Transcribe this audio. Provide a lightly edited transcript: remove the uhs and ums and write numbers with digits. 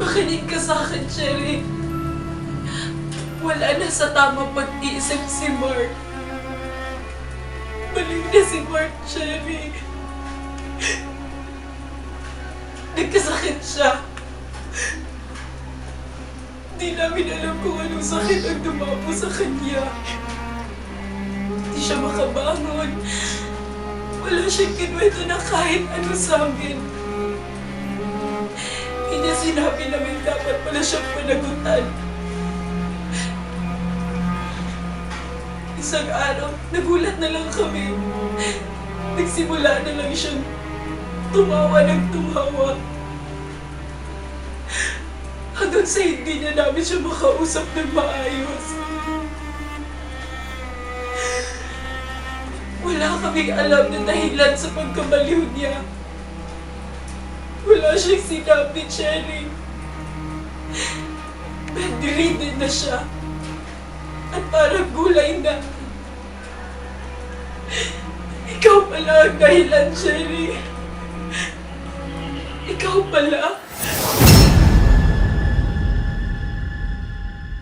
Makinig ka sa akin, Cherry. Wala na sa tamang pag-iisip si Mark. Maling na si Mark, Cherry. Nagkasakit siya. Di namin alam kung anong sakit ang dumamo sa kanya. Di siya makabangon. Wala siyang kinuwento na kahit ano sa amin. Hindi niya sinabi na may dapat pala siyang panagutan. Isang araw, nagulat na lang kami. Nagsimula na lang siyang tumawa ng tumawa. Hanggang sa hindi na namin siya makausap ng maayos. Wala kaming alam na dahilan sa pagkabaliw niya. Wala siyang sinabi, Cherry. Bedridden na siya. At parang gulay na. Ikaw pala ang dahilan, Cherry. Ikaw pala.